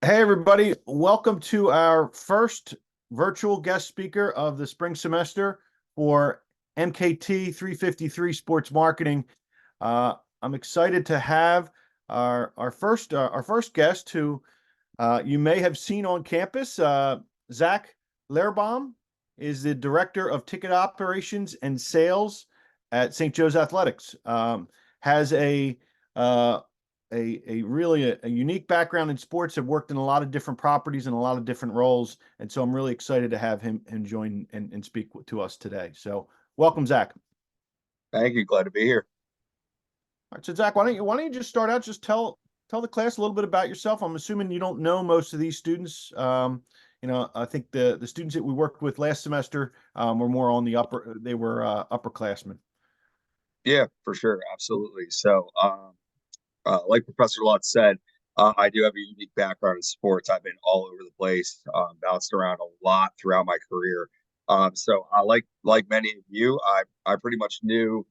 Hey, everybody. Welcome to our first virtual guest speaker of the spring semester for MKT353 Sports Marketing. I'm excited to have our first guest who you may have seen on campus. Zach Lehrbaum is the Director of Ticket Operations and Sales at St. Joe's Athletics. Has uh, a really a unique background in sports, have worked in a lot of different properties and a lot of different roles. And so I'm really excited to have him join and speak to us today. So welcome, Zach. Thank you. Glad to be here. All right, so Zach, why don't you just start out, just tell the class a little bit about yourself. I'm assuming you don't know most of these students. I think the students that we worked with last semester were more on the they were upperclassmen. Yeah, for sure. Absolutely. Like Professor Lutz said, I do have a unique background in sports. I've been all over the place, bounced around a lot throughout my career. So I like many of you, I pretty much knew,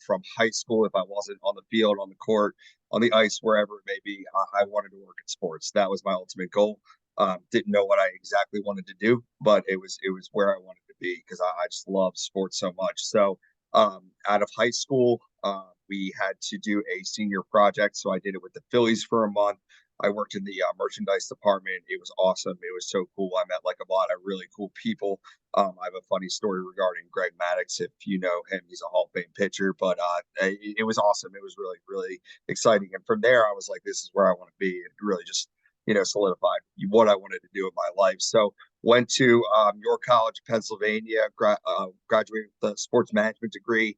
from high school, if I wasn't on the field, on the court, on the ice, wherever it may be, I wanted to work in sports. That was my ultimate goal. Didn't know what I exactly wanted to do, but it was where I wanted to be because I just love sports so much. Out of high school, we had to do a senior project. So I did it with the Phillies for a month. I worked in the merchandise department. It was awesome. It was so cool. I met like a lot of really cool people. I have a funny story regarding Greg Maddux. If you know him, he's a Hall of Fame pitcher, but it was awesome. It was really, really exciting. And from there, I was like, this is where I want to be. It really just, solidified what I wanted to do in my life. So went to York College, Pennsylvania, graduated with a sports management degree.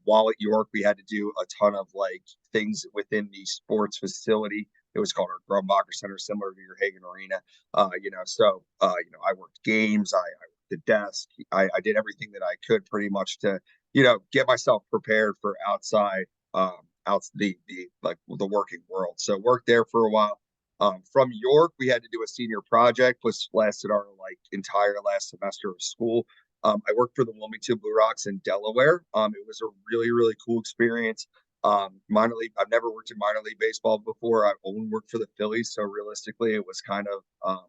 While at York, we had to do a ton of like things within the sports facility. It was called our Grumbacher Center, similar to your Hagen Arena. I worked games, I worked the desk, I did everything that I could pretty much to, get myself prepared for outside, out the like the working world. So worked there for a while. From York, we had to do a senior project, which lasted our like entire last semester of school. I worked for the Wilmington Blue Rocks in Delaware. It was a really, really cool experience. Minor league, I've never worked in minor league baseball before. I've only worked for the Phillies. So realistically, it was kind of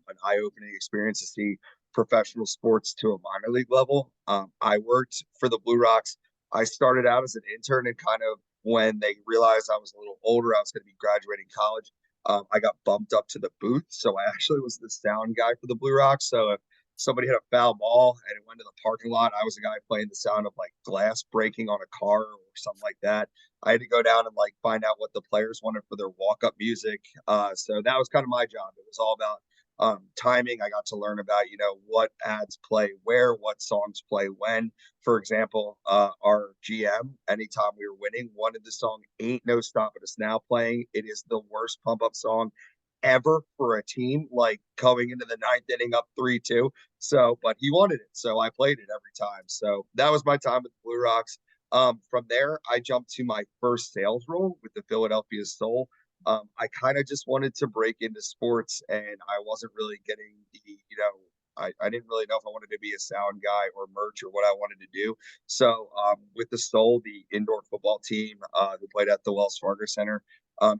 an eye-opening experience to see professional sports to a minor league level. I worked for the Blue Rocks. I started out as an intern and kind of when they realized I was a little older, I was going to be graduating college. I got bumped up to the booth. So I actually was the sound guy for the Blue Rocks. So if somebody hit a foul ball and it went to the parking lot, I was the guy playing the sound of like glass breaking on a car or something like that. I had to go down and like find out what the players wanted for their walk up music. So that was kind of my job. It was all about timing. I got to learn about, what ads play where, what songs play when. For example, our GM, anytime we were winning, wanted the song Ain't No Stopping Us Now playing. It is the worst pump up song ever for a team, like going into the ninth inning up 3-2. So, but he wanted it. So I played it every time. So that was my time with the Blue Rocks. From there, I jumped to my first sales role with the Philadelphia Soul. I kind of just wanted to break into sports and I wasn't really getting I didn't really know if I wanted to be a sound guy or merch or what I wanted to do. So with the Soul, the indoor football team who played at the Wells Fargo Center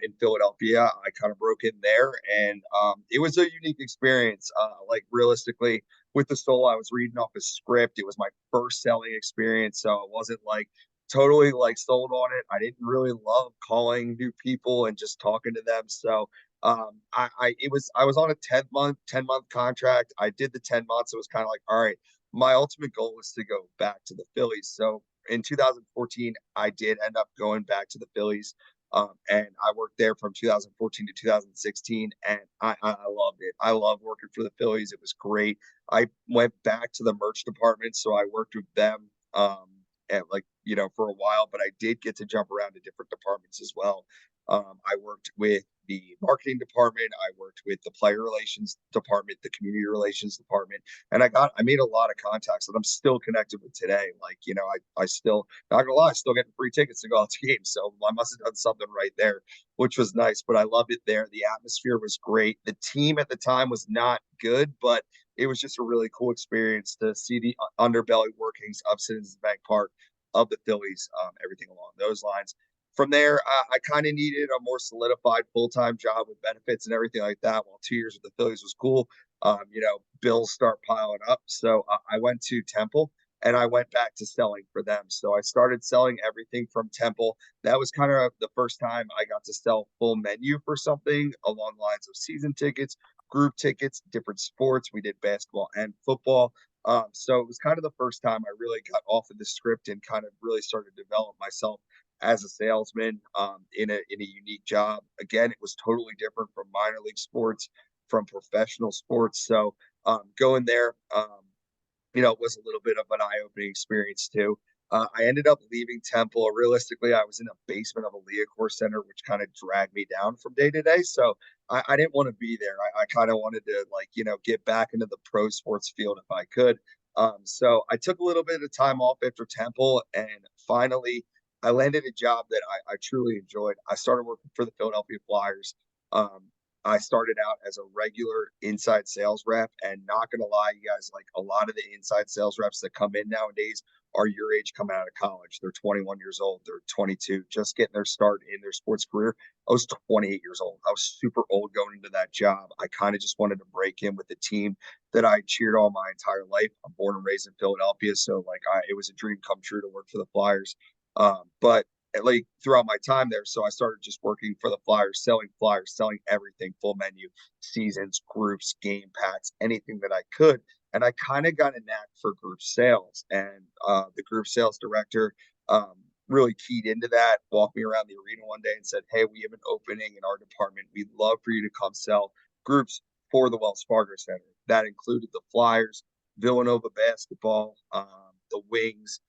in Philadelphia, I kind of broke in there and it was a unique experience. Like realistically, with the Soul, I was reading off a script. It was my first selling experience. So it wasn't like totally like sold on it. I didn't really love calling new people and just talking to them. So I was on a 10-month contract. I did the 10 months. It was kind of like, all right, my ultimate goal was to go back to the Phillies. So in 2014, I did end up going back to the Phillies. And I worked there from 2014 to 2016, and I loved it. I love working for the Phillies. It was great. I went back to the merch department, so I worked with them and like for a while, but I did get to jump around to different departments as well. I worked with the marketing department, I worked with the player relations department, the community relations department, and I made a lot of contacts that I'm still connected with today. Like, I still, not gonna lie, still getting free tickets to go out to games. So I must have done something right there, which was nice. But I loved it there. The atmosphere was great. The team at the time was not good, but it was just a really cool experience to see the underbelly workings of Citizens Bank Park, of the Phillies, everything along those lines. From there, I kind of needed a more solidified full-time job with benefits and everything like that. While 2 years with the Phillies was cool, bills start piling up. So I went to Temple and I went back to selling for them. So I started selling everything from Temple. That was kind of the first time I got to sell full menu for something along the lines of season tickets, group tickets, different sports. We did basketball and football. So it was kind of the first time I really got off of the script and kind of really started to develop myself as a salesman in a unique job. Again, it was totally different from minor league sports, from professional sports. So going there, was a little bit of an eye-opening experience too. I ended up leaving Temple. Realistically, I was in a basement of a Leacore Center, which kind of dragged me down from day to day. So I didn't want to be there. I kind of wanted to get back into the pro sports field if I could. So I took a little bit of time off after Temple, and finally I landed a job that I truly enjoyed. I started working for the Philadelphia Flyers. Um, I started out as a regular inside sales rep, and not gonna lie, you guys, like a lot of the inside sales reps that come in nowadays are your age coming out of college. They're 21 years old, they're 22, just getting their start in their sports career. I was 28 years old. I was super old going into that job. I kind of just wanted to break in with the team that I cheered all my entire life. I'm born and raised in Philadelphia, so it was a dream come true to work for the Flyers. But like throughout my time there, so I started just working for the Flyers, selling everything, full menu, seasons, groups, game packs, anything that I could. And I kind of got a knack for group sales, and the group sales director really keyed into that, walked me around the arena one day and said, "Hey, we have an opening in our department. We'd love for you to come sell groups for the Wells Fargo Center." That included the Flyers, Villanova basketball, the Wings,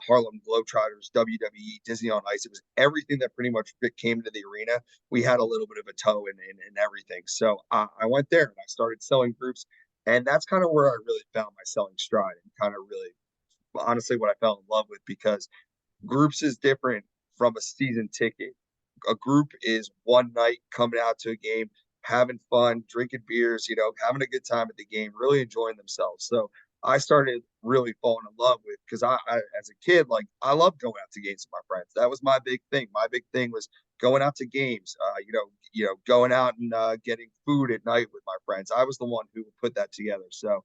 Harlem Globetrotters, WWE, Disney on Ice. It was everything that pretty much came to the arena. We had a little bit of a toe in everything. So I went there and I started selling groups. And that's kind of where I really found my selling stride, and kind of really, honestly, what I fell in love with, because groups is different from a season ticket. A group is one night coming out to a game, having fun, drinking beers, having a good time at the game, really enjoying themselves. So I started really falling in love with, because I as a kid, like, I loved going out to games with my friends. That was my big thing. My big thing was going out to games. Going out and getting food at night with my friends. I was the one who would put that together. So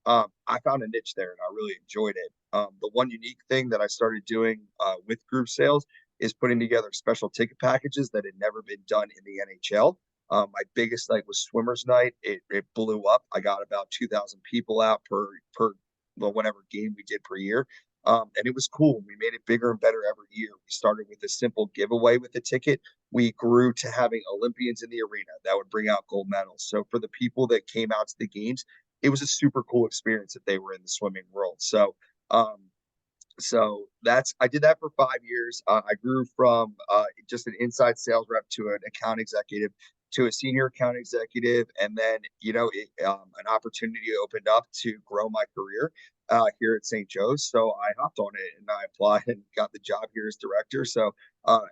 I found a niche there and I really enjoyed it. The one unique thing that I started doing with group sales is putting together special ticket packages that had never been done in the NHL. My biggest night was Swimmers Night. It blew up. I got about 2,000 people out per whatever game we did per year. And it was cool. We made it bigger and better every year. We started with a simple giveaway with the ticket. We grew to having Olympians in the arena that would bring out gold medals. So for the people that came out to the games, it was a super cool experience that they were in the swimming world. Um, so I did that for 5 years. I grew from just an inside sales rep to an account executive to a senior account executive, and then an opportunity opened up to grow my career here at St. Joe's. So I hopped on it and I applied and got the job here as director. So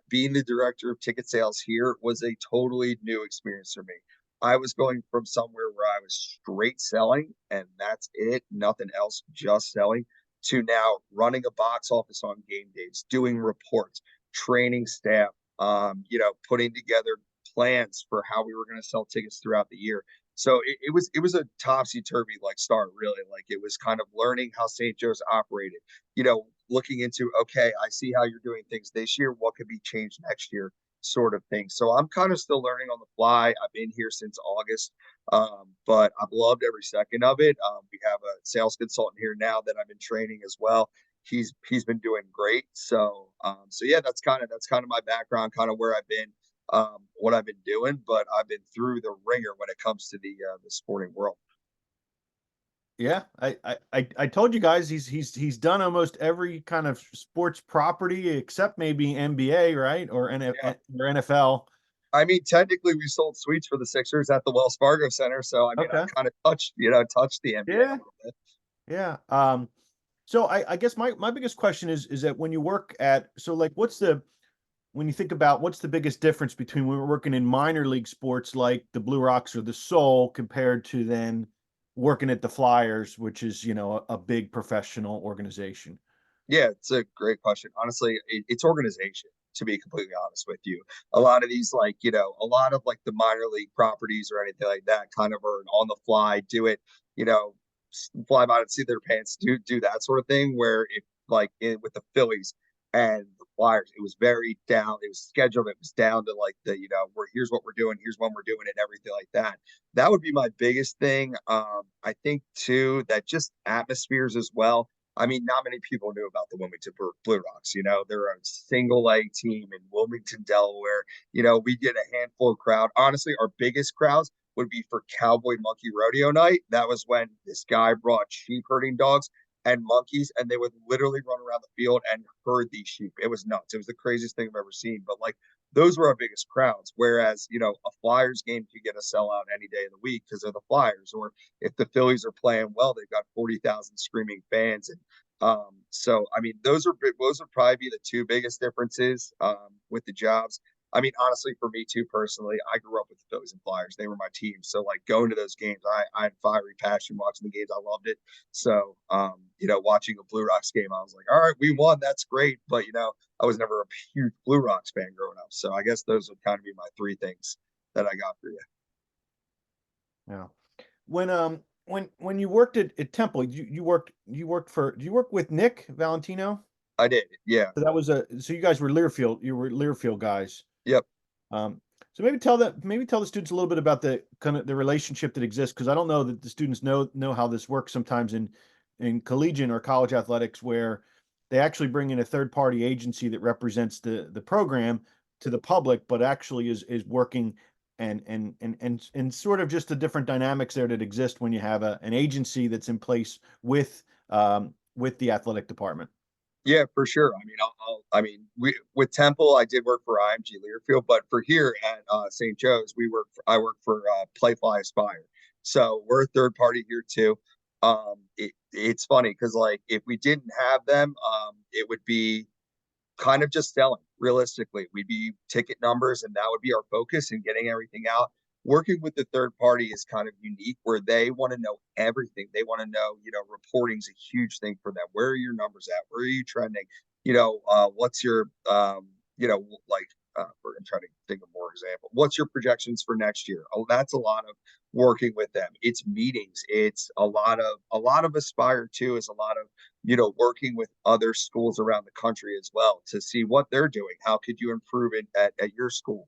being the director of ticket sales here was a totally new experience for me. I was going from somewhere where I was straight selling and that's it, nothing else, just selling, to now running a box office on game days, doing reports, training staff, putting together plans for how we were going to sell tickets throughout the year. So it was a topsy turvy start, really. Like, it was kind of learning how St. Joe's operated, looking into, okay, I see how you're doing things this year. What could be changed next year, sort of thing. So I'm kind of still learning on the fly. I've been here since August. But I've loved every second of it. We have a sales consultant here now that I've been training as well. He's been doing great. So yeah, that's kind of my background, kind of where I've been, what I've been doing. But I've been through the ringer when it comes to the sporting world. Yeah, I told you guys he's done almost every kind of sports property except maybe NBA, right? Or Yeah. or NFL. I mean, technically, we sold suites for the Sixers at the Wells Fargo Center. So I mean, I Okay. kind of touched the NBA a Yeah. little bit. Yeah. So I guess my biggest question is that when you work at, so like when you think about what's the biggest difference between when we're working in minor league sports like the Blue Rocks or the Soul compared to then working at the Flyers, which is, a big professional organization. Yeah, it's a great question. Honestly, it's organization. to be completely honest with you. A lot of these, like, a lot of like the minor league properties or anything like that kind of are on the fly, do it, fly by and see their pants, do that sort of thing. Where if like with the Phillies and the Flyers, it was very down, it was scheduled, it was down to like where here's what we're doing, here's when we're doing it, and everything like that. That would be my biggest thing. I think too that just atmospheres as well. I mean, not many people knew about the Wilmington Blue Rocks. They're a single A team in Wilmington, Delaware. We get a handful of crowd. Honestly, our biggest crowds would be for Cowboy Monkey Rodeo Night. That was when this guy brought sheep herding dogs and monkeys, and they would literally run around the field and herd these sheep. It was nuts. It was the craziest thing I've ever seen. But like those were our biggest crowds. Whereas, a Flyers game could get a sellout any day of the week because they're the Flyers. Or if the Phillies are playing well, they've got 40,000 screaming fans. And so I mean, those would probably be the two biggest differences with the jobs. I mean, honestly, for me too, personally, I grew up with the Phillies and Flyers. They were my team. So like going to those games, I had fiery passion watching the games. I loved it. So, watching a Blue Rocks game, I was like, all right, we won. That's great. But, I was never a huge Blue Rocks fan growing up. So I guess those would kind of be my three things that I got for you. Yeah. When you worked at Temple, you worked with Nick Valentino? I did. Yeah. So so you guys were you were Learfield guys. Yep. Um, so maybe tell the students a little bit about the kind of the relationship that exists, because I don't know that the students know how this works sometimes in collegiate or college athletics, where they actually bring in a third party agency that represents the program to the public, but actually is working and sort of just the different dynamics there that exist when you have an agency that's in place with the athletic department. Yeah, for sure. I mean, I mean, we with Temple, I did work for IMG Learfield, but for here at St. Joe's, I work for Playfly Aspire. So we're a third party here too. It's funny because like if we didn't have them, it would be kind of just selling. Realistically, we'd be ticket numbers, and that would be our focus in getting everything out. Working with the third party is kind of unique, where they want to know everything. They want to know, reporting's a huge thing for them. Where are your numbers at? Where are you trending? What's your, like, I'm trying to think of more example. What's your projections for next year? Oh, that's a lot of working with them. It's meetings. It's a lot of Aspire too. Is a lot of working with other schools around the country as well to see what they're doing. How could you improve it at your school?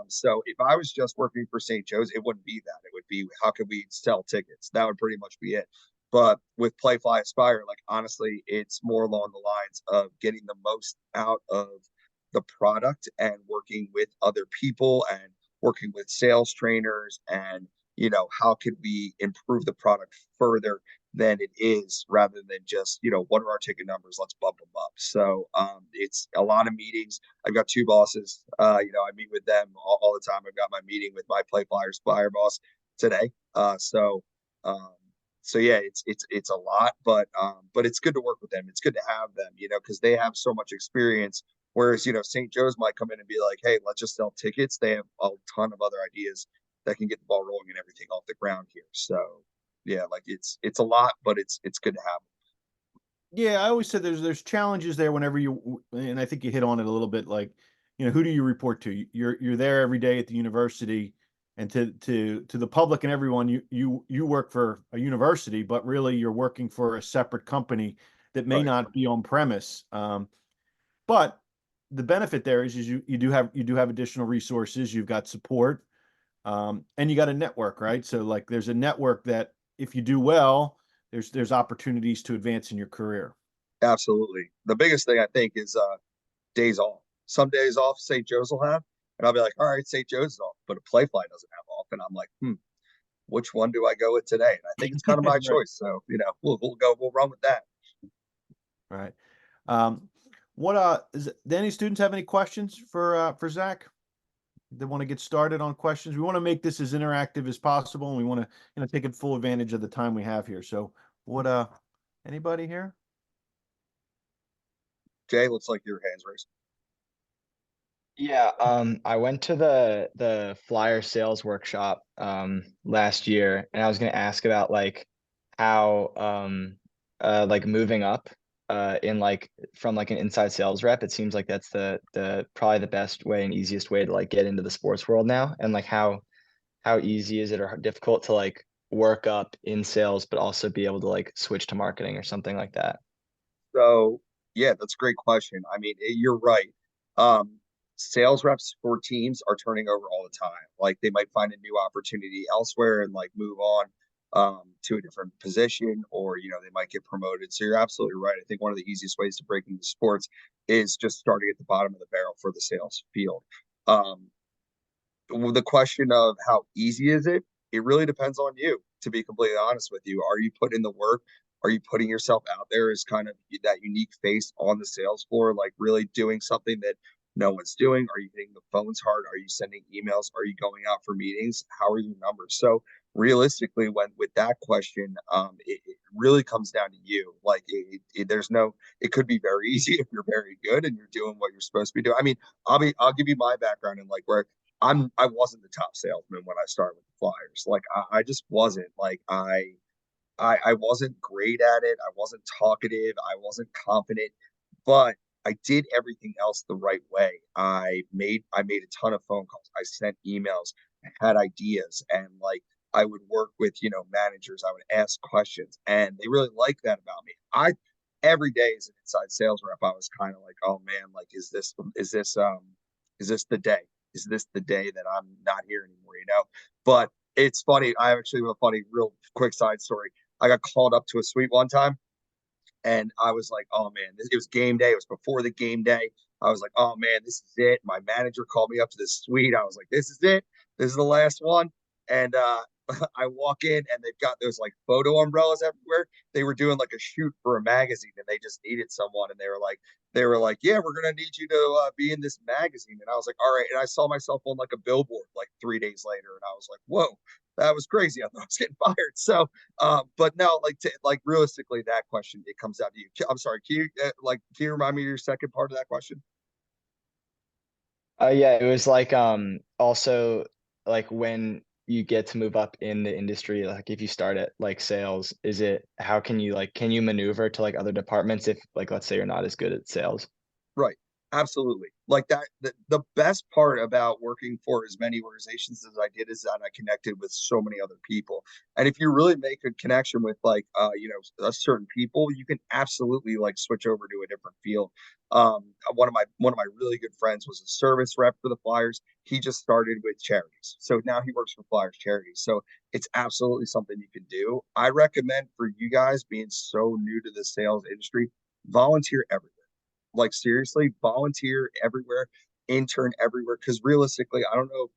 So if I was just working for St. Joe's, it wouldn't be that. It would be how could we sell tickets? That would pretty much be it. But with Playfly Aspire, like honestly, it's more along the lines of getting the most out of the product and working with other people and working with sales trainers and how could we improve the product further than it is, rather than just what are our ticket numbers, let's bump them up. So it's a lot of meetings. I've got two bosses. I meet with them all the time. I've got my meeting with my Play Flyers flyer boss today. Um, so yeah, it's a lot, but it's good to work with them. It's good to have them, because they have so much experience. Whereas St. Joe's might come in and be like, hey, let's just sell tickets. They have a ton of other ideas that can get the ball rolling and everything off the ground here. So yeah, like it's a lot, but it's good to have. Yeah, I always said there's challenges there whenever and I think you hit on it a little bit, like, who do you report to? You're there every day at the university, and to the public and everyone, you work for a university, but really you're working for a separate company that may Right. not be on premise. But the benefit there is you do have additional resources, you've got support, and you got a network, right? So like there's a network that if you do well, there's opportunities to advance in your career. Absolutely. The biggest thing I think is days off. Some days off St. Joe's will have, and I'll be like, all right, St. Joe's is off, but a Playfly doesn't have off, and I'm like, which one do I go with today? And I think it's kind of my Right. choice. So we'll run with that. Right. Um, do any students have any questions for Zach? They want to get started on questions. We want to make this as interactive as possible, and we want to take full advantage of the time we have here. So anybody here? Jay, looks like your hands raised. Yeah, I went to the flyer sales workshop last year, and I was gonna ask about like how like moving up in like from like an inside sales rep, it seems like that's the probably the best way and easiest way to like get into the sports world now. And like how easy is it or difficult to like work up in sales, but also be able to like switch to marketing or something like that? So yeah, that's a great question. I mean, you're right. Um, Sales reps for teams are turning over all the time. Like they might find a new opportunity elsewhere and like move on to a different position, or they might get promoted. So you're absolutely right. I think one of the easiest ways to break into sports is just starting at the bottom of the barrel for the sales field. Um, the question of how easy is it, it really depends on you, to be completely honest with you. Are you putting in the work? Are you putting yourself out there as kind of that unique face on the sales floor, like really doing something that no one's doing? Are you hitting the phones hard? Are you sending emails? Are you going out for meetings? How are your numbers? So realistically, when with that question, it really comes down to you. Like there's no, it could be very easy if you're very good and you're doing what you're supposed to be doing. I mean, I'll give you my background and like where I wasn't the top salesman when I started with the Flyers. Like I just wasn't. Like I wasn't great at it. I wasn't talkative. I wasn't confident, but I did everything else the right way. I made a ton of phone calls. I sent emails. I had ideas, and like I would work with managers. I would ask questions, and they really liked that about me. I every day as an inside sales rep, I was kind of like, oh man, like is this the day? Is this the day that I'm not here anymore? But it's funny. I actually have a funny, real quick side story. I got called up to a suite one time, and I was like, oh man, it was game day. It was before the game day. I was like, oh man, this is it. My manager called me up to this suite. I was like, this is it. This is the last one. And I walk in, and they've got those like photo umbrellas everywhere. They were doing like a shoot for a magazine, and they just needed someone. And they were like, yeah, we're gonna need you to be in this magazine. And I was like, all right. And I saw myself on like a billboard like 3 days later, and I was like, whoa, that was crazy. I thought I was getting fired. So but no, like realistically, that question, it comes out to you. I'm sorry. Can you remind me of your second part of that question? Yeah, it was like also like when you get to move up in the industry, like if you start at like sales, is it how can you like can you maneuver to like other departments if like let's say you're not as good at sales? Right. Absolutely. Like that, the best part about working for as many organizations as I did is that I connected with so many other people. And if you really make a connection with like a certain people, you can absolutely like switch over to a different field. One of my really good friends was a service rep for the Flyers. He just started with charities. So now he works for Flyers charities. So it's absolutely something you can do. I recommend for you guys being so new to the sales industry, volunteer everywhere. Like seriously, volunteer everywhere, intern everywhere. Because realistically, I don't know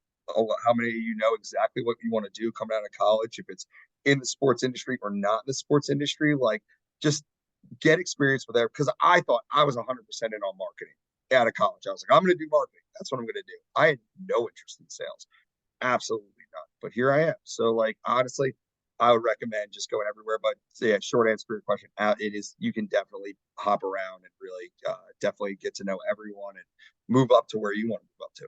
how many of you know exactly what you want to do coming out of college, if it's in the sports industry or not in the sports industry. Like, just get experience with that. Because I thought I was 100% in on marketing out of college. I was like, I'm going to do marketing. That's what I'm going to do. I had no interest in sales. Absolutely not. But here I am. So, like, honestly, I would recommend just going everywhere. But so yeah, short answer to your question, it is you can definitely hop around and really definitely get to know everyone and move up to where you want to move up to.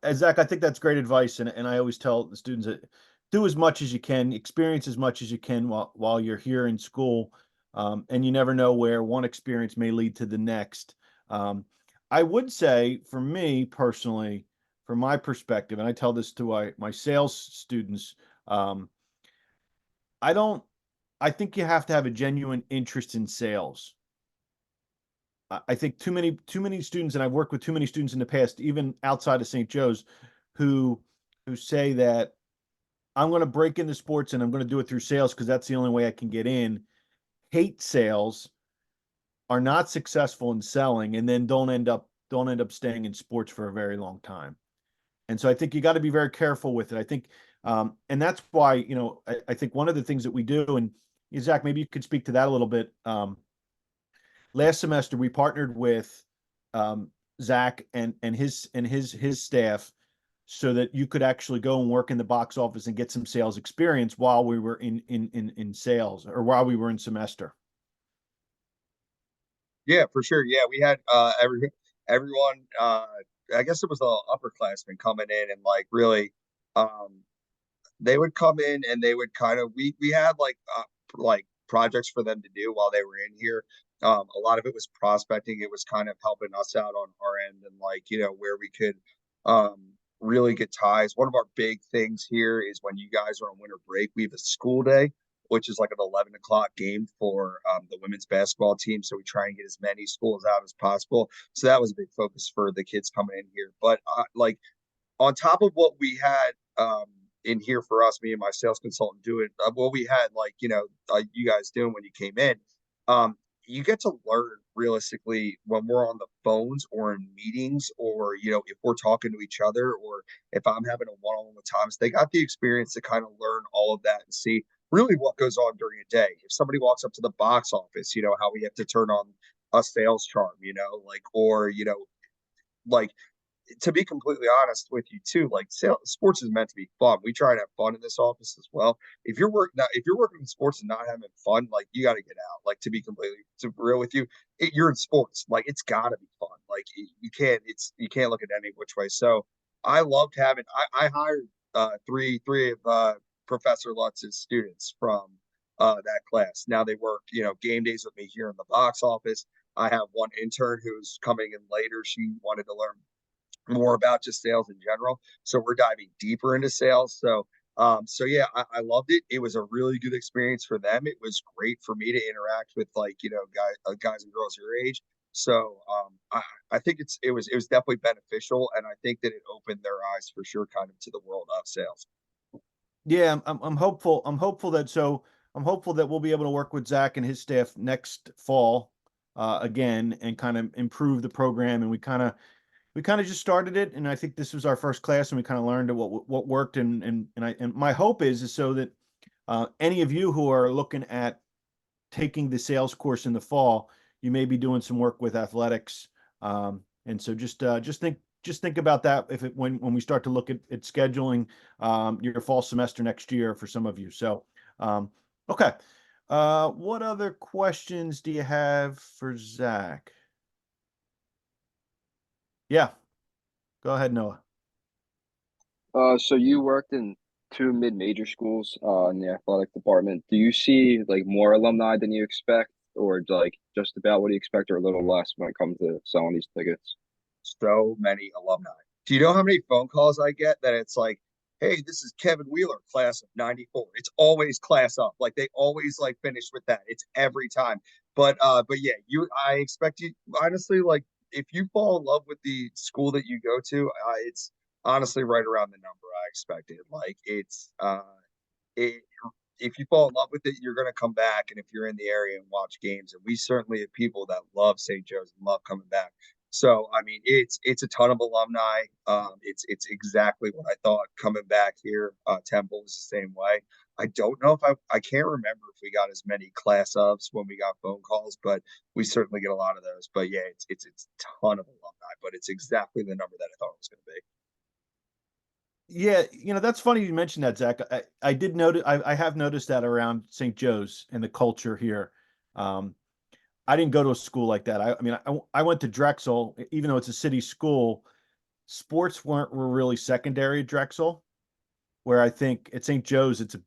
Yeah, Zach, I think that's great advice, and I always tell the students that do as much as you can, experience as much as you can while you're here in school, and you never know where one experience may lead to the next. Um, I would say, for me personally, from my perspective, and I tell this to my sales students, um, I don't. I think you have to have a genuine interest in sales. I think too many students, and I've worked with too many students in the past, even outside of St. Joe's, who say that I'm going to break into sports and I'm going to do it through sales because that's the only way I can get in. Hate sales, are not successful in selling, and then don't end up staying in sports for a very long time. And so I think you got to be very careful with it. I think, and that's why I think one of the things that we do, and Zach, maybe you could speak to that a little bit. Last semester we partnered with Zach and his staff so that you could actually go and work in the box office and get some sales experience while we were in sales, or while we were in semester. Yeah, for sure. Yeah, we had everyone. I guess it was the upperclassmen coming in and like really, um, they would come in and they would kind of we had like projects for them to do while they were in here. A lot of it was prospecting. It was kind of helping us out on our end and like, where we could really get ties. One of our big things here is when you guys are on winter break, we have a school day, which is like an 11 o'clock game for the women's basketball team. So we try and get as many schools out as possible. So that was a big focus for the kids coming in here. But like on top of what we had in here for us, me and my sales consultant doing, what we had like, you guys doing when you came in, you get to learn realistically when we're on the phones or in meetings or, if we're talking to each other or if I'm having a one-on-one with Thomas, they got the experience to kind of learn all of that and see really what goes on during a day. If somebody walks up to the box office, how we have to turn on a sales charm, like, or, like, to be completely honest with you too, like sports is meant to be fun. We try to have fun in this office as well. If you're working in sports and not having fun, like you got to get out. Like to be completely real with you, you're in sports. Like it's got to be fun. Like you can't look at any which way. So I loved having. I hired three of Professor Lutz's students from that class. Now they work game days with me here in the box office. I have one intern who's coming in later. She wanted to learn more about just sales in general. So we're diving deeper into sales. So yeah, I loved it. It was a really good experience for them. It was great for me to interact with like, guys and girls your age. So I think it was definitely beneficial. And I think that it opened their eyes for sure kind of to the world of sales. Yeah, I'm hopeful. I'm hopeful that we'll be able to work with Zach and his staff next fall again and kind of improve the program. And we kind of just started it, and I think this was our first class, and we kind of learned what worked. And my hope is so that any of you who are looking at taking the sales course in the fall, you may be doing some work with athletics, and so just think about that when we start to look at scheduling your fall semester next year for some of you. So okay, what other questions do you have for Zach? Yeah, go ahead, Noah. So you worked in two mid-major schools in the athletic department. Do you see like more alumni than you expect, or like just about what you expect, or a little less when it comes to selling these tickets? So many alumni. Do you know how many phone calls I get that it's like, hey, this is Kevin Wheeler, class of 94. It's always class up. Like they always like finish with that. It's every time. But yeah, I expect you honestly, like if you fall in love with the school that you go to, it's honestly right around the number I expected. Like it if you fall in love with it, you're going to come back. And if you're in the area and watch games, and we certainly have people that love St. Joe's and love coming back. So, I mean, it's a ton of alumni. It's exactly what I thought coming back here. Temple was the same way. I don't know if I can't remember if we got as many class ups when we got phone calls, but we certainly get a lot of those. But yeah, it's a ton of alumni, but it's exactly the number that I thought it was going to be. Yeah, that's funny you mentioned that, Zach. I did notice. I have noticed that around St. Joe's and the culture here. I didn't go to a school like that. I mean, I went to Drexel, even though it's a city school. Sports were really secondary at Drexel, where I think at St. Joe's it's a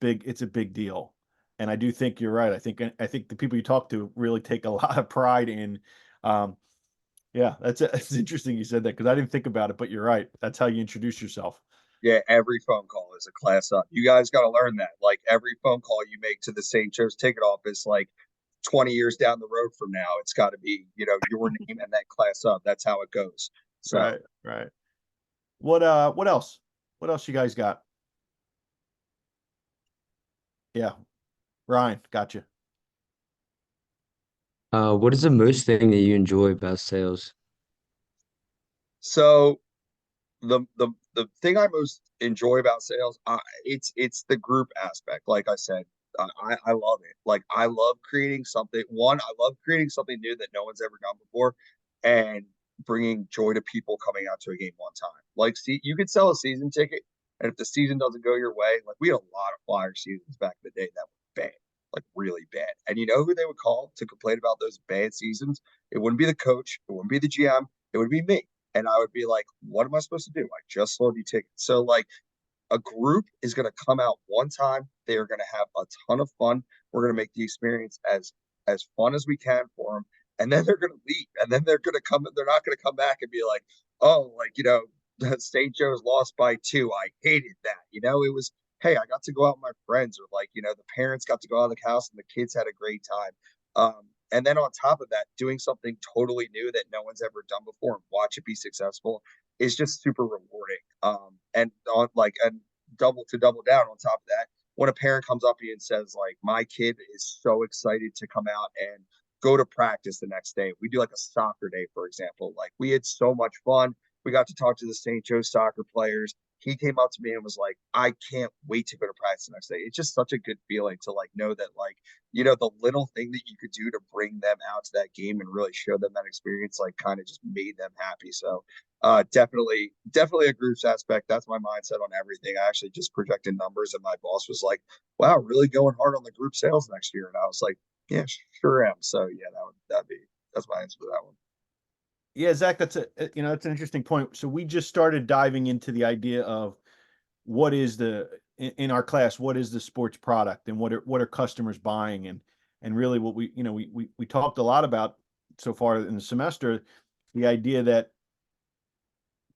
big deal. And I do think you're right. I think the people you talk to really take a lot of pride in. Yeah, it's interesting you said that because I didn't think about it, but you're right. That's how you introduce yourself. Yeah, every phone call is a class up. You guys got to learn that. Like every phone call you make to the St. Joe's ticket office, like 20 years down the road from now, it's got to be, your name and that class up. That's how it goes. So, Right. What else? What else you guys got? Yeah, Ryan, gotcha. What is the most thing that you enjoy about sales? so the thing I most enjoy about sales, it's the group aspect. Like I said, I love it. Like I love creating something. One, I love creating something new that no one's ever done before, and bringing joy to people coming out to a game one time. Like, see, you could sell a season ticket, and if the season doesn't go your way, like we had a lot of flyer seasons back in the day that were bad, like really bad. And you know who they would call to complain about those bad seasons? It wouldn't be the coach. It wouldn't be the GM. It would be me. And I would be like, what am I supposed to do? I just sold you tickets. So like a group is going to come out one time. They are going to have a ton of fun. We're going to make the experience as fun as we can for them, and then they're going to leave, and then they're going to come. They're not going to come back and be like, oh, like, St. Joe's lost by 2. I hated that. It was, hey, I got to go out with my friends, or like, the parents got to go out of the house and the kids had a great time. And then on top of that, doing something totally new that no one's ever done before and watch it be successful is just super rewarding. And double down on top of that, when a parent comes up to you and says, like, my kid is so excited to come out and go to practice the next day. We do like a soccer day, for example. Like, we had so much fun. We got to talk to the St. Joe soccer players. He came up to me and was like, I can't wait to go to practice the next day. It's just such a good feeling to like know that, like, the little thing that you could do to bring them out to that game and really show them that experience, like, kind of just made them happy. So definitely a groups aspect. That's my mindset on everything. I actually just projected numbers and my boss was like, wow, really going hard on the group sales next year. And I was like, yeah, sure am. So yeah, that's my answer to that one. Yeah, Zach, that's that's an interesting point. So we just started diving into the idea of what is in our class, what is the sports product and what are customers buying, and really what we talked a lot about so far in the semester, the idea that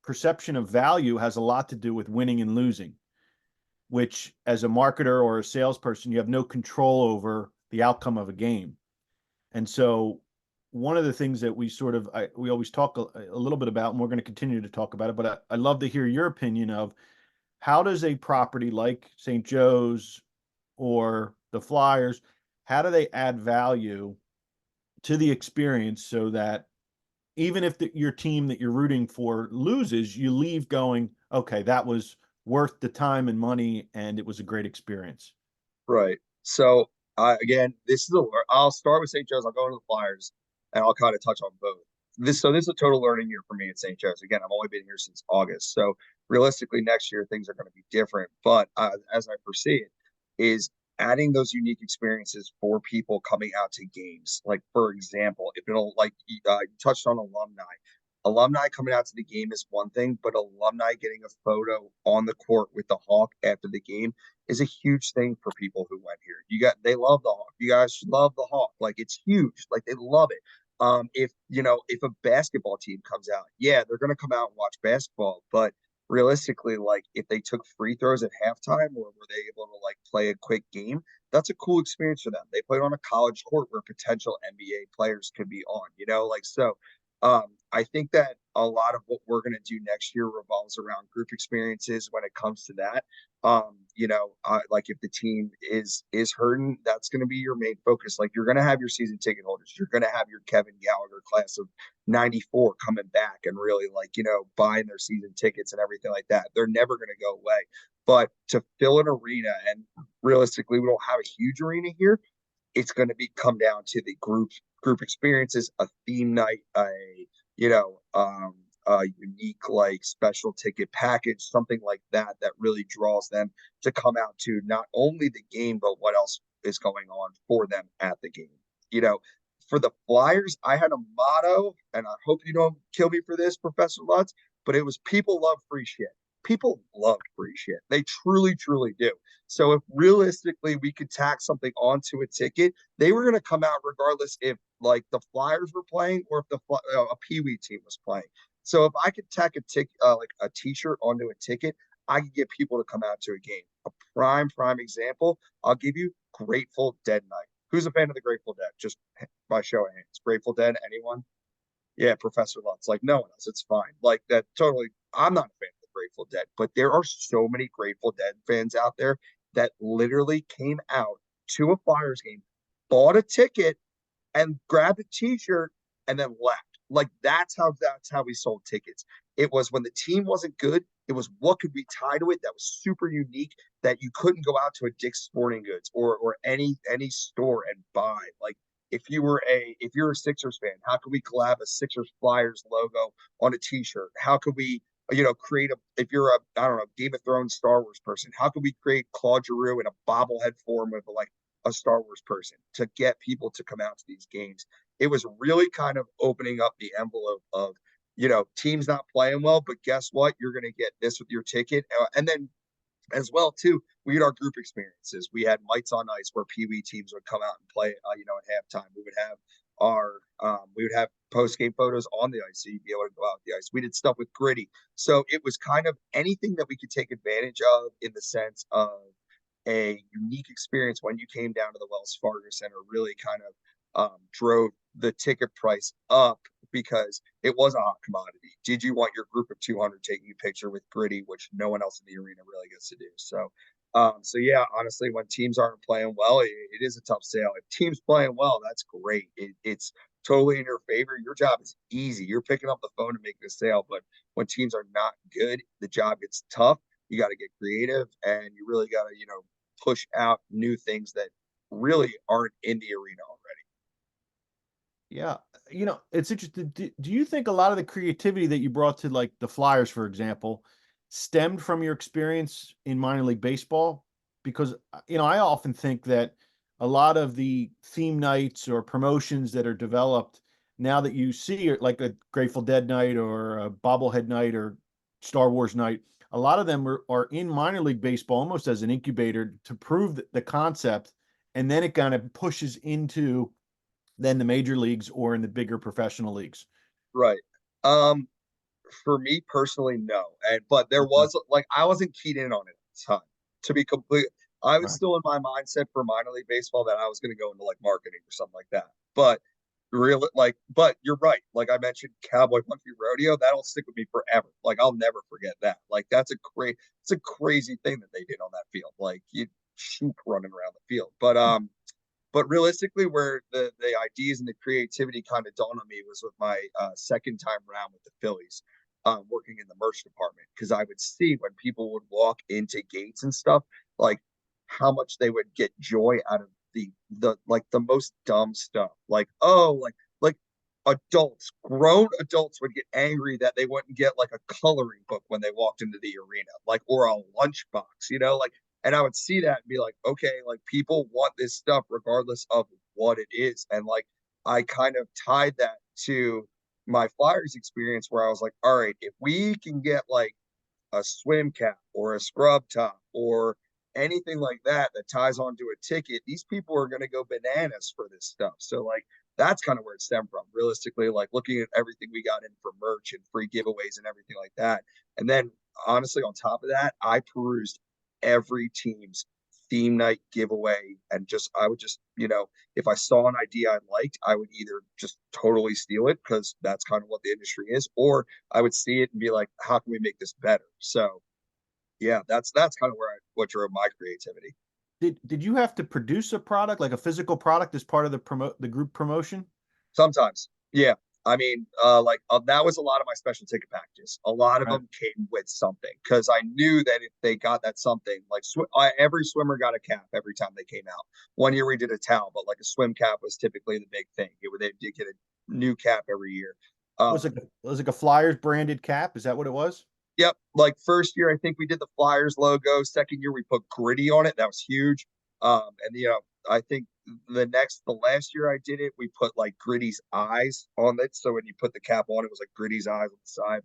perception of value has a lot to do with winning and losing, which as a marketer or a salesperson, you have no control over the outcome of a game. And so one of the things that we always talk a little bit about, and we're going to continue to talk about it, but I love to hear your opinion of how does a property like St. Joe's or the Flyers, how do they add value to the experience so that even if your team that you're rooting for loses, you leave going, okay, that was worth the time and money, and it was a great experience. Right. So again, I'll start with St. Joe's. I'll go into the Flyers, and I'll kind of touch on both. This is a total learning year for me at St. Joe's. Again, I've only been here since August, so realistically, next year things are going to be different. But as I foresee it, is adding those unique experiences for people coming out to games. Like, for example, if it'll, like, you touched on alumni. Alumni coming out to the game is one thing, but alumni getting a photo on the court with the Hawk after the game is a huge thing for people who went here. They love the Hawk. You guys love the Hawk. Like, it's huge. Like, they love it. If a basketball team comes out, yeah, they're gonna come out and watch basketball. But realistically, like, if they took free throws at halftime or were they able to like play a quick game, that's a cool experience for them. They played on a college court where potential NBA players could be on, I think that a lot of what we're going to do next year revolves around group experiences when it comes to that. Like, if the team is hurting, that's going to be your main focus. Like, you're going to have your season ticket holders. You're going to have your Kevin Gallagher class of 94 coming back and really, like, buying their season tickets and everything like that. They're never going to go away. But to fill an arena, and realistically, we don't have a huge arena here, it's going to come down to the group experiences, a theme night, a unique, like, special ticket package, something like that really draws them to come out to not only the game, but what else is going on for them at the game. For the Flyers, I had a motto, and I hope you don't kill me for this, Professor Lutz, but it was people love free shit. People love free shit. They truly, truly do. So if realistically we could tack something onto a ticket, they were going to come out regardless if, like, the Flyers were playing or if a Pee Wee team was playing. So if I could tack like a T-shirt onto a ticket, I could get people to come out to a game. A prime example, I'll give you Grateful Dead night. Who's a fan of the Grateful Dead? Just by show of hands. Grateful Dead, anyone? Yeah, Professor Lutz. Like, no one else. It's fine. Like, that totally. I'm not a fan of the Grateful Dead, but there are so many Grateful Dead fans out there that literally came out to a Flyers game, bought a ticket, and grabbed a T-shirt and then left. Like, that's how we sold tickets. It was when the team wasn't good. It was what could we tie to it that was super unique that you couldn't go out to a Dick's Sporting Goods or any store and buy. Like, if you're a Sixers fan, how could we collab a Sixers Flyers logo on a T-shirt? How could we create if you're I don't know, Game of Thrones Star Wars person, how could we create Claude Giroux in a bobblehead form of like a Star Wars person to get people to come out to these games? It was really kind of opening up the envelope of, teams not playing well, but guess what? You're going to get this with your ticket. And then as well too. We had our group experiences. We had Mites on Ice where Pee Wee teams would come out and play, at halftime. We would have we would have post game photos on the ice, so you'd be able to go out the ice. We did stuff with Gritty, so it was kind of anything that we could take advantage of in the sense of a unique experience when you came down to the Wells Fargo Center. Really kind of drove the ticket price up because it was a hot commodity. Did you want your group of 200 taking a picture with Gritty, which no one else in the arena really gets to do? So yeah, honestly, when teams aren't playing well, it is a tough sale. If teams playing well, that's great. It's totally in your favor. Your job is easy. You're picking up the phone and making a sale. But when teams are not good, the job gets tough. You got to get creative, and you really got to, push out new things that really aren't in the arena already. Yeah. It's interesting. Do you think a lot of the creativity that you brought to like the Flyers, for example, stemmed from your experience in minor league baseball? Because, I often think that a lot of the theme nights or promotions that are developed now that you see like a Grateful Dead night or a bobblehead night or Star Wars night, a lot of them are in minor league baseball almost as an incubator to prove the concept. And then it kind of pushes into then the major leagues or in the bigger professional leagues. Right. For me personally, no. But there was like I wasn't keyed in on it at the time. To be complete, I was Right. still in my mindset for minor league baseball that I was going to go into like marketing or something like that. But you're right. Like I mentioned, Cowboy Country Rodeo, that'll stick with me forever. Like I'll never forget that. Like it's a crazy thing that they did on that field. Like you shoot running around the field. But realistically, where the ideas and the creativity kind of dawned on me was with my second time around with the Phillies, working in the merch department, because I would see when people would walk into gates and stuff, like how much they would get joy out of the most dumb stuff. Like grown adults would get angry that they wouldn't get like a coloring book when they walked into the arena, like or a lunchbox, like and I would see that and be like, okay, like people want this stuff regardless of what it is. And like I kind of tied that to my Flyers experience where I was like, all right, if we can get like a swim cap or a scrub top or anything like that that ties onto a ticket, these people are going to go bananas for this stuff. So like that's kind of where it stemmed from. Realistically, like looking at everything we got in for merch and free giveaways and everything like that. And then honestly, on top of that, I perused every team's theme night giveaway and I would just, if I saw an idea I liked, I would either just totally steal it because that's kind of what the industry is, or I would see it and be like, how can we make this better? So yeah, that's kind of what drove my creativity. Did you have to produce a product, like a physical product, as part of the group promotion? Sometimes, yeah. I mean, that was a lot of my special ticket packages. A lot of them came with something because I knew that if they got that something, like every swimmer got a cap every time they came out. One year we did a towel, but like a swim cap was typically the big thing. They did get a new cap every year. Was it like a Flyers branded cap? Is that what it was? Yep. Like first year, I think we did the Flyers logo. Second year, we put Gritty on it. That was huge. And I think the last year I did it, we put like Gritty's eyes on it. So when you put the cap on, it was like Gritty's eyes on the side.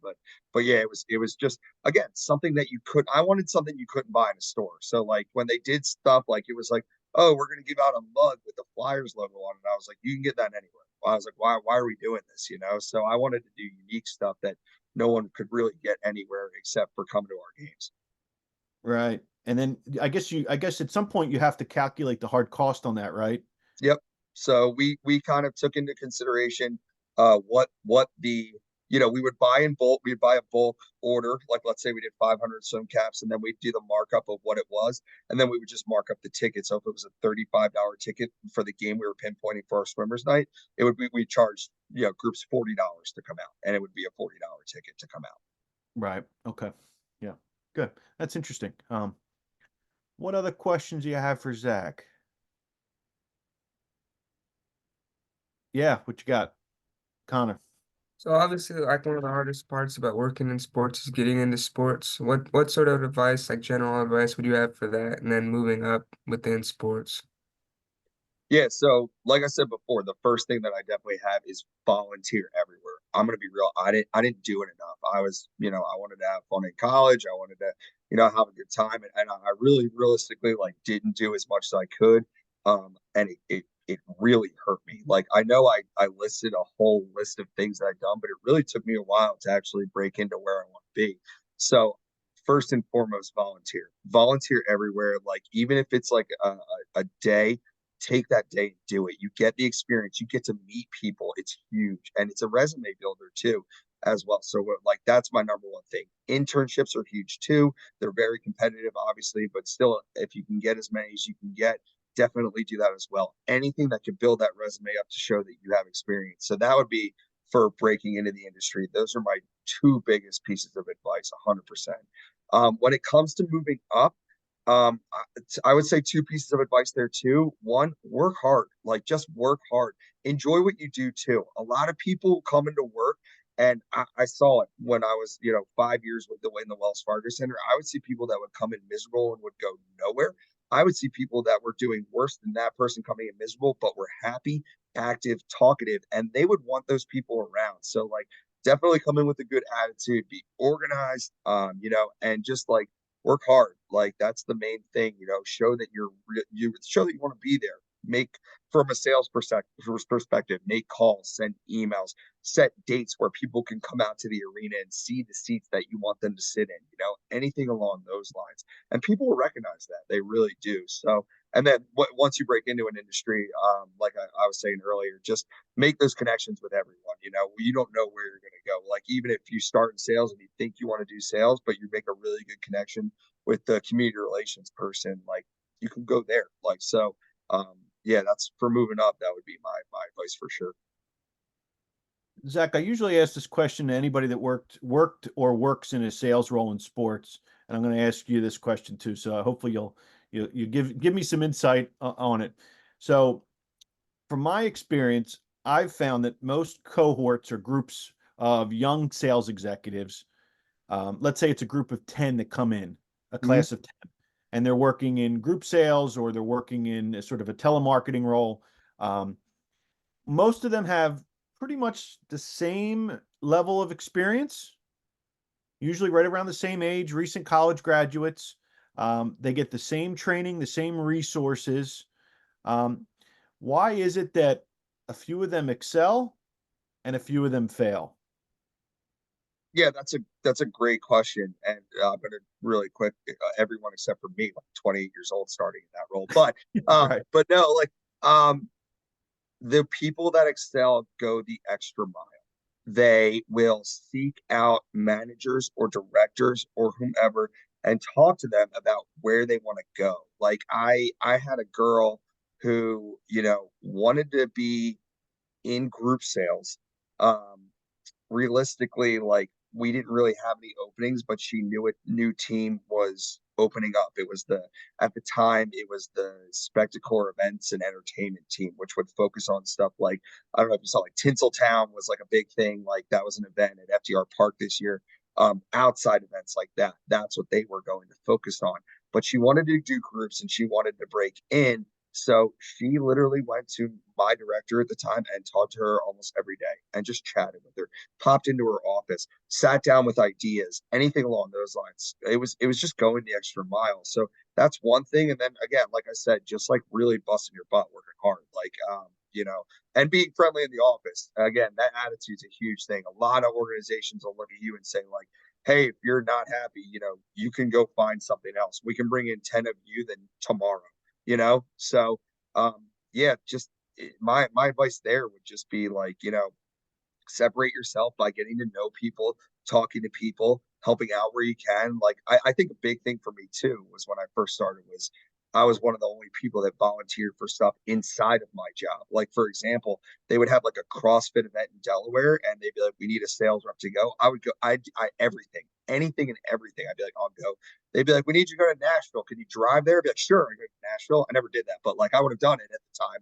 But yeah, it was just, again, something that I wanted something you couldn't buy in a store. So like when they did stuff, like it was like, oh, we're going to give out a mug with the Flyers logo on it. I was like, you can get that anywhere. I was like, why are we doing this? So I wanted to do unique stuff that no one could really get anywhere except for coming to our games. Right. And then I guess at some point you have to calculate the hard cost on that, right? Yep. So we kind of took into consideration what the we would buy in bulk. We'd buy a bulk order, like let's say we did 500 swim caps, and then we'd do the markup of what it was, and then we would just mark up the ticket. So if it was a $35 ticket for the game we were pinpointing for our swimmers night, we charged groups $40 to come out, and it would be a $40 ticket to come out. Right. Okay. Yeah. Good. That's interesting. What other questions do you have for Zach? Yeah, what you got, Connor? So obviously, like one of the hardest parts about working in sports is getting into sports. What sort of advice, like general advice, would you have for that? And then moving up within sports. Yeah, so like I said before, the first thing that I definitely have is volunteer everywhere. I'm gonna be real. I didn't do it enough. I was, I wanted to have fun in college. I wanted to, have a good time. And I really realistically like didn't do as much as I could. And it really hurt me. Like I know I listed a whole list of things that I'd done, but it really took me a while to actually break into where I want to be. So first and foremost, volunteer everywhere. Like even if it's like a day, take that day and do it. You get the experience, you get to meet people. It's huge. And it's a resume builder too, as well. So like that's my number one thing. Internships are huge too. They're very competitive, obviously, but still, if you can get as many as you can get, definitely do that as well. Anything that can build that resume up to show that you have experience. So that would be for breaking into the industry. Those are my two biggest pieces of advice, 100%. When it comes to moving up, I would say two pieces of advice there too. One, work hard, like just work hard. Enjoy what you do too. A lot of people come into work, and I saw it when I was, 5 years in the Wells Fargo Center. I would see people that would come in miserable and would go nowhere. I would see people that were doing worse than that person coming in miserable, but were happy, active, talkative, and they would want those people around. So like definitely come in with a good attitude, be organized, and just like work hard. Like that's the main thing, show that you show that you want to be there. Make from a sales perspective, make calls, send emails, set dates where people can come out to the arena and see the seats that you want them to sit in, anything along those lines. And people will recognize that. They really do. So, and then once you break into an industry, like I was saying earlier, just make those connections with everyone. You don't know where you're going to go. Like even if you start in sales and you think you want to do sales, but you make a really good connection with the community relations person, like you can go there. Like, so, yeah, that's for moving up. That would be my advice for sure. Zach, I usually ask this question to anybody that worked or works in a sales role in sports, and I'm going to ask you this question too. So hopefully you give me some insight on it. So, from my experience, I've found that most cohorts or groups of young sales executives, let's say it's a group of 10 that come in, a class of 10, and they're working in group sales or they're working in a sort of a telemarketing role. Most of them have pretty much the same level of experience, usually right around the same age, recent college graduates. They get the same training, the same resources. Why is it that a few of them excel and a few of them fail? Yeah, that's a great question, and I'm gonna really quick. Everyone except for me, like 28 years old, starting in that role. But Right. but no, like the people that excel go the extra mile. They will seek out managers or directors or whomever and talk to them about where they want to go. Like I had a girl who, wanted to be in group sales. Realistically, like we didn't really have any openings, but she knew a new team was opening up. It was at the time, it was the Spectacor Events and Entertainment team, which would focus on stuff like, I don't know if you saw, like Tinseltown was like a big thing. Like that was an event at FDR Park this year. Outside events like that, that's what they were going to focus on. But she wanted to do groups and she wanted to break in. So she literally went to my director at the time and talked to her almost every day and just chatted with her, popped into her office, sat down with ideas, anything along those lines. It was just going the extra mile. So that's one thing. And then again, like I said, just like really busting your butt, working hard, like and being friendly in the office. Again, that attitude's a huge thing. A lot of organizations will look at you and say, like, hey, if you're not happy, you can go find something else. We can bring in 10 of you then tomorrow. So yeah, just my advice there would just be like, separate yourself by getting to know people, talking to people, helping out where you can. Like I think a big thing for me too was when I first started was I was one of the only people that volunteered for stuff inside of my job. Like for example, they would have like a CrossFit event in Delaware and they'd be like, we need a sales rep to go. I would go, I everything, anything and everything. I'd be like, I'll go. They'd be like, we need you to go to Nashville. Can you drive there? I'd be like, sure, I go to Nashville. I never did that, but like I would have done it at the time.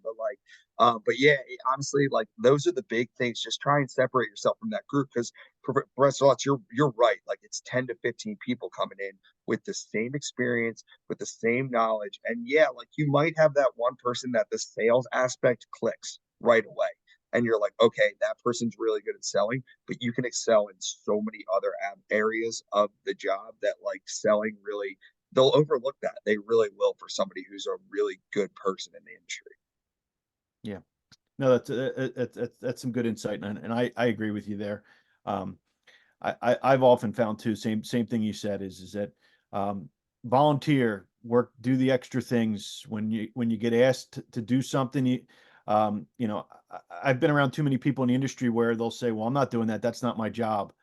But yeah, honestly, like those are the big things. Just try and separate yourself from that group because Professor Lutz, you're right. Like it's 10 to 15 people coming in with the same experience, with the same knowledge. And yeah, like you might have that one person that the sales aspect clicks right away. and you're like, okay, that person's really good at selling, but you can excel in so many other areas of the job that like selling really, they'll overlook that. They really will for somebody who's a really good person in the industry. Yeah. No, that's some good insight, and I agree with you there. I've often found too, same thing you said is that volunteer work, do the extra things when you get asked to do something. You know, I've been around too many people in the industry where they'll say, "Well, I'm not doing that. That's not my job,"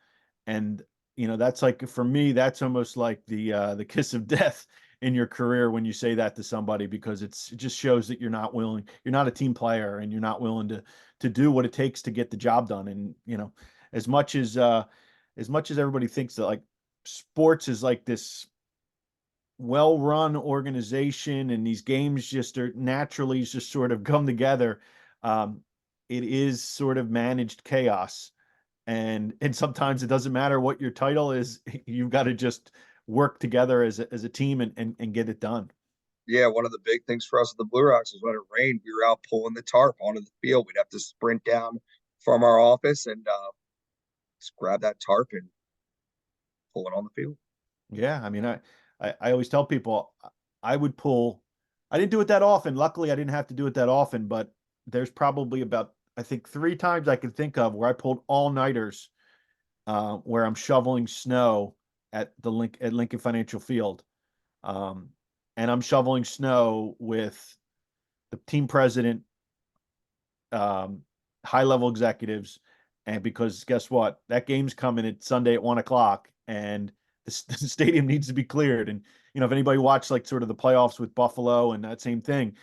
and that's like, for me, that's almost like the kiss of death in your career when you say that to somebody, because it just shows that you're not a team player, and you're not willing to do what it takes to get the job done. And as much as everybody thinks that like sports is like this well-run organization and these games just are naturally just sort of come together, um, it is sort of managed chaos. And sometimes it doesn't matter what your title is. You've got to just work together as a team and get it done. Yeah, one of the big things for us at the Blue Rocks is when it rained, we were out pulling the tarp onto the field. We'd have to sprint down from our office and just grab that tarp and pull it on the field. Yeah, I mean, I always tell people I would pull. I didn't do it that often. Luckily, I didn't have to do it that often, but there's probably about, I think, 3 times I can think of where I pulled all-nighters, where I'm shoveling snow at Lincoln Financial Field. Um, and I'm shoveling snow with the team president, um, high level executives. And because guess what? That game's coming at Sunday at 1 o'clock, and the stadium needs to be cleared. And, if anybody watched like sort of the playoffs with Buffalo and that same thing,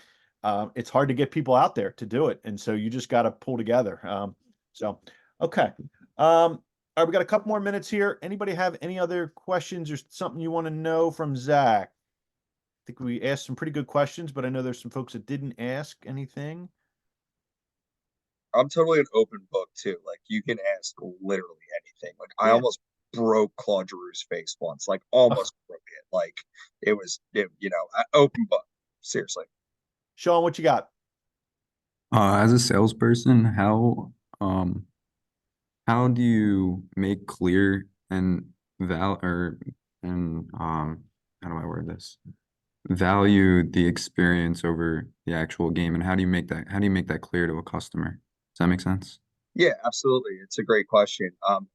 it's hard to get people out there to do it. And so you just got to pull together. Okay. All right, we got a couple more minutes here. Anybody have any other questions or something you want to know from Zach? I think we asked some pretty good questions, but I know there's some folks that didn't ask anything. I'm totally an open book too. Like you can ask literally anything. Like I Yeah. almost broke Claude Giroux's face once. Like almost broke it. Like it was, open book. Seriously. Sean, what you got? As a salesperson, how do you make clear and val or and how do I word this? Value the experience over the actual game, and how do you make that clear to a customer? Does that make sense? Yeah, absolutely. It's a great question.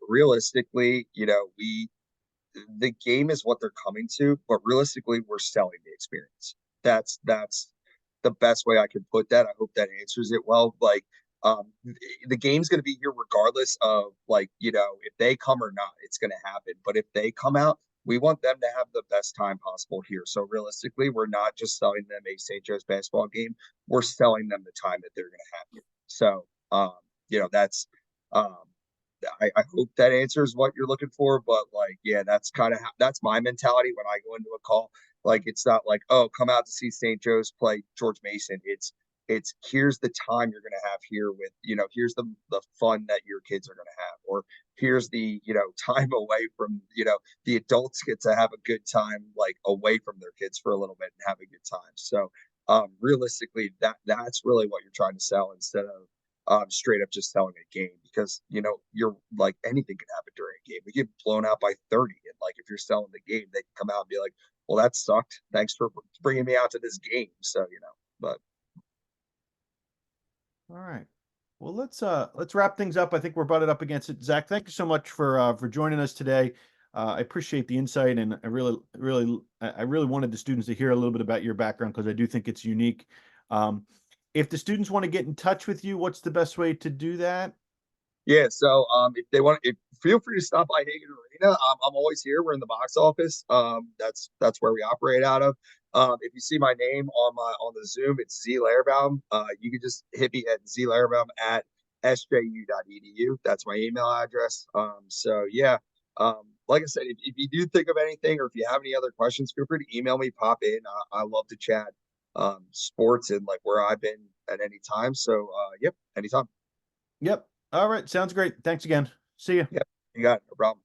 Realistically, the game is what they're coming to, but realistically, we're selling the experience. That's the best way I can put that. I hope that answers it well. Like, the game's going to be here regardless of like, if they come or not, it's going to happen. But if they come out, we want them to have the best time possible here. So realistically, we're not just selling them a St. Joe's basketball game. We're selling them the time that they're going to have here. So, that's, um, I hope that answers what you're looking for, but like, yeah, that's kind of that's my mentality when I go into a call. Like, it's not like, oh, come out to see St. Joe's play George Mason. It's here's the time you're gonna have here with, here's the fun that your kids are gonna have, or here's the, time away from, the adults get to have a good time, like away from their kids for a little bit and have a good time. So realistically, that's really what you're trying to sell instead of straight up just selling a game, because you're like, anything can happen during a game. We get blown out by 30, and like if you're selling the game, they can come out and be like, well, that sucked, thanks for bringing me out to this game. So but All right. Well, let's wrap things up. I think we're butted up against it. Zach, thank you so much for joining us today. I appreciate the insight, and I really wanted the students to hear a little bit about your background, because I do think it's unique. If the students want to get in touch with you, what's the best way to do that? yeah, so if they want, feel free to stop by Hagen Arena. I'm always here. We're in the box office. That's where we operate out of. If you see my name on the Zoom, it's Z Lehrbaum. You can just hit me at zlehrbaum at sju.edu. That's my email address. So yeah, like I said, if you do think of anything, or if you have any other questions, feel free to email me, pop in. I love to chat sports and like where I've been at any time. So yep, anytime. Yep. All right. Sounds great. Thanks again. See you. Yep, you got it. No problem.